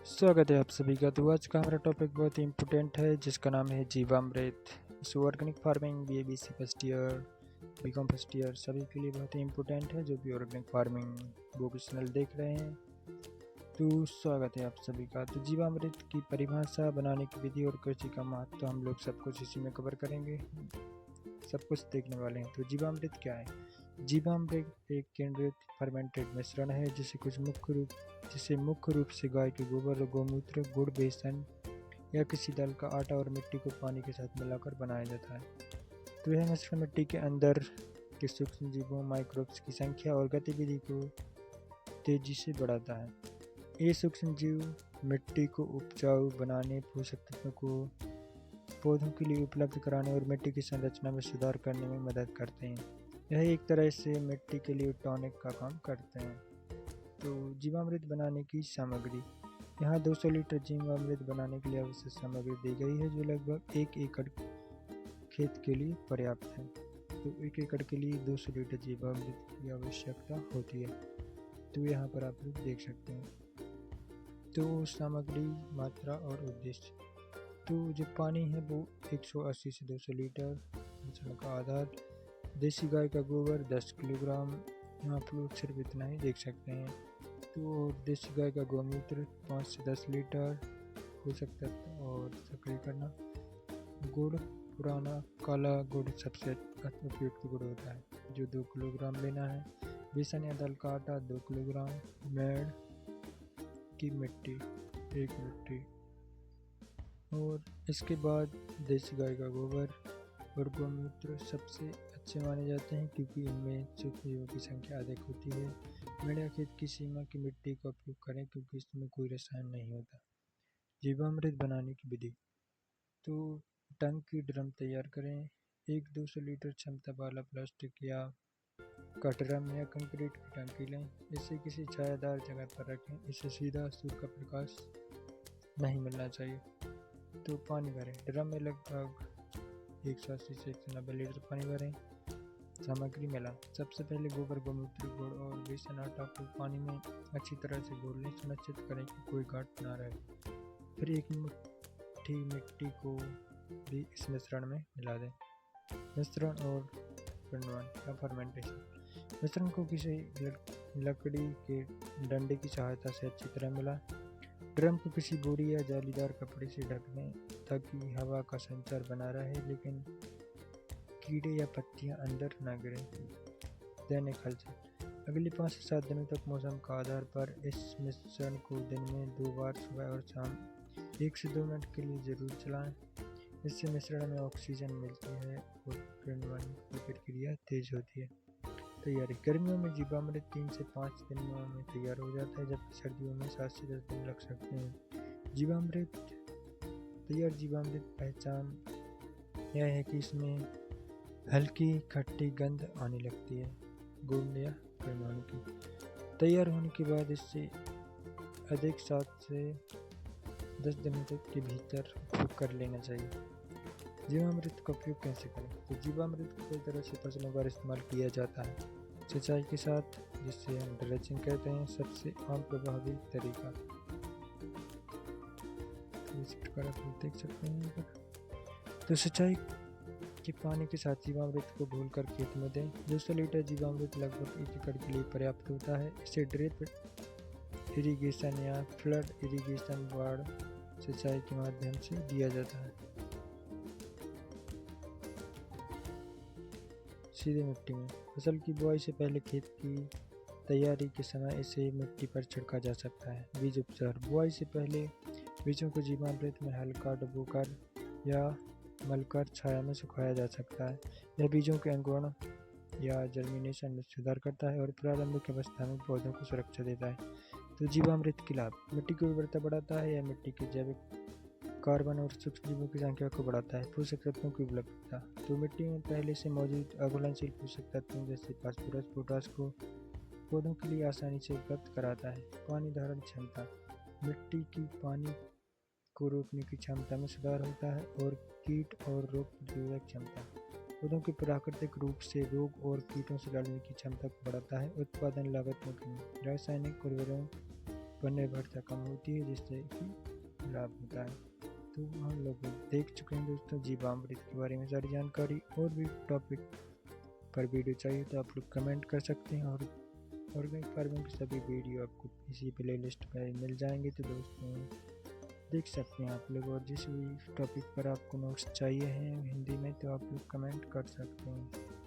स्वागत है आप सभी का। तो आज का हमारा टॉपिक बहुत ही इम्पोर्टेंट है जिसका नाम है Jivamrit. So organic farming BABC first year, BCom first year सभी के लिए बहुत ही इम्पोर्टेंट है जो भी ऑर्गेनिक फार्मिंग वोकेशनल देख रहे हैं। तो स्वागत है आप सभी का। तो जीवामृत की परिभाषा, बनाने की विधि और कृषि का महत्व हम लोग सब कुछ इसी में कवर करेंगे, सब कुछ देखने वाले हैं। तो जीवामृत क्या है? जीवामृत एक केंद्रित फर्मेंटेड मिश्रण है जिसे मुख्य रूप से गाय के गोबर, गोमूत्र, गुड़, बेसन या किसी दाल का आटा और मिट्टी को पानी के साथ मिलाकर बनाया जाता है। तो यह मिश्रण मिट्टी के अंदर के सूक्ष्म जीवों माइक्रोब्स की संख्या और गतिविधि को तेजी से बढ़ाता है। ये सूक्ष्म जीव मिट्टी को उपजाऊ बनाने, पोषक तत्वों को पौधों के लिए उपलब्ध कराने और मिट्टी की संरचना में सुधार करने में मदद करते हैं। यह एक तरह से मिट्टी के लिए टॉनिक का काम करते हैं। तो जीवामृत बनाने की सामग्री, यहाँ 200 लीटर जीवामृत बनाने के लिए आवश्यक सामग्री दी गई है जो लगभग 1 एकड़ खेत के लिए पर्याप्त है। तो 1 एकड़ के लिए 200 लीटर जीवामृत की आवश्यकता होती है। तो यहाँ पर आप लोग देख सकते हैं। तो सामग्री, मात्रा और उद्देश्य। तो जो पानी है वो 180 से 200 लीटर। मिश्रण का आधार, देसी गाय का गोबर 10 किलोग्राम, यहाँ आप लोग सिर्फ इतना ही देख सकते हैं। तो देसी गाय का गोमूत्र 5 से 10 लीटर हो सकता है। और सक्रिय करना, गुड़, पुराना काला गुड़ सबसे उपयुक्त गुड़ होता है जो 2 किलोग्राम लेना है। बेसन या दाल का आटा 2 किलोग्राम। मेड़ की मिट्टी 1 मिट्टी। और इसके बाद देसी गाय का गोबर और गोमूत्र सबसे अच्छे माने जाते हैं क्योंकि इनमें सूक्ष्मजीवों की संख्या अधिक होती है। मेड़ा खेत की सीमा की मिट्टी का उपयोग करें क्योंकि इसमें कोई रसायन नहीं होता। जीवामृत बनाने की विधि। तो टंकी ड्रम तैयार करें। 200 लीटर क्षमता वाला प्लास्टिक या का ड्रम या कंक्रीट की टंकी लें। इसे किसी छायादार जगह पर रखें। इसे सीधा सूर्य का प्रकाश नहीं मिलना चाहिए। तो पानी भरें। ड्रम में लगभग 180 से 190 लीटर पानी भरें। सामग्री मिला। सबसे पहले गोबर, गोमूत्र, गुड़ और बेसन आटा को पानी में अच्छी तरह से घोल लें। सुनिश्चित करें कि कोई गांठ ना रहे। फिर 1 मुट्ठी मिट्टी को भी इस मिश्रण में मिला दें। मिश्रण और किण्वन या फर्मेंटेशन। मिश्रण को किसी लकड़ी के डंडे की सहायता से अच्छी तरह मिला। ड्रम को किसी बोरी या जालीदार कपड़े से ढक दें ताकि हवा का संचार बना रहे लेकिन कीड़े या पत्तियां अंदर न गिरें। दैनिक हलचल। अगले 5 से 7 दिनों तक मौसम का आधार पर इस मिश्रण को दिन में 2 बार सुबह और शाम 1 से 2 मिनट के लिए जरूर चलाएं। इससे मिश्रण में ऑक्सीजन मिलती है और किण्वन की प्रक्रिया तेज होती है। तैयारी। गर्मियों में जीवामृत 3 से 5 दिनों में तैयार हो जाता है जबकि सर्दियों में 7 से 10 दिन लग सकते हैं। तैयार जीवामृत पहचान यह है कि इसमें हल्की खट्टी गंध आने लगती है, गुण या किण्वन की। तैयार होने के बाद इससे अधिक 7 से 10 दिनों तक के भीतर उपयोग कर लेना चाहिए। जीवामृत का उपयोग कैसे करें? तो जीवामृत को कई तरह से फसलों पर इस्तेमाल किया जाता है। सिंचाई के साथ, जिसे हम ड्रेजिंग कहते हैं, सबसे आम प्रभावी तरीका। तो इस प्रकार आप देख सकते हैं। तो सिंचाई के पानी के साथ जीवामृत को घोलकर खेत में दें। 200 लीटर जीवामृत लगभग 1 एकड़ के लिए पर्याप्त होता है। इसे ड्रिप इरिगेशन या फ्लड इरिगेशन बाढ़ सिंचाई के माध्यम से दिया जाता है। सीधे मिट्टी में। फसल की बुआई से पहले खेत की तैयारी के समय इसे मिट्टी पर छिड़का जा सकता है। बीज उपचार। बुआई से पहले बीजों को जीवामृत में हल्का डुबोकर या मलकर छाया में सुखाया जा सकता है। यह बीजों के अंकुरण या जर्मिनेशन में सुधार करता है और प्रारंभिक अवस्था में पौधों को सुरक्षा देता है। तो जीवामृत के लाभ। मिट्टी की उर्वरता बढ़ाता है। यह मिट्टी के जैविक कार्बन और सूक्ष्मजीवों की संख्या को बढ़ाता है। पोषक तत्वों की उपलब्धता। तो मिट्टी में पहले से मौजूद अघुलनशील पोषक तत्वों जैसे फास्फोरस, पोटाश को पौधों के लिए आसानी से उपलब्ध कराता है। पानी धारण क्षमता। मिट्टी की पानी को रोकने की क्षमता में सुधार होता है और कीट और रोग प्रतिरोधक क्षमता। पौधों की प्राकृतिक रूप से रोग और कीटों से लड़ने की क्षमता को बढ़ाता है। उत्पादन लागत में कमी। रासायनिक उर्वरकों पर निर्भरता कम होती है, जिससे कि लाभ होता है। तो हम लोग देख चुके हैं दोस्तों जीवामृत के बारे में सारी जानकारी। और भी टॉपिक पर वीडियो चाहिए तो आप लोग कमेंट कर सकते हैं, और ऑर्गेनिक फार्मिंग के सभी वीडियो आपको इसी प्लेलिस्ट में मिल जाएंगे। तो दोस्तों देख सकते हैं आप लोग, और जिस भी टॉपिक पर आपको नोट्स चाहिए हैं हिंदी में तो आप लोग कमेंट कर सकते हैं।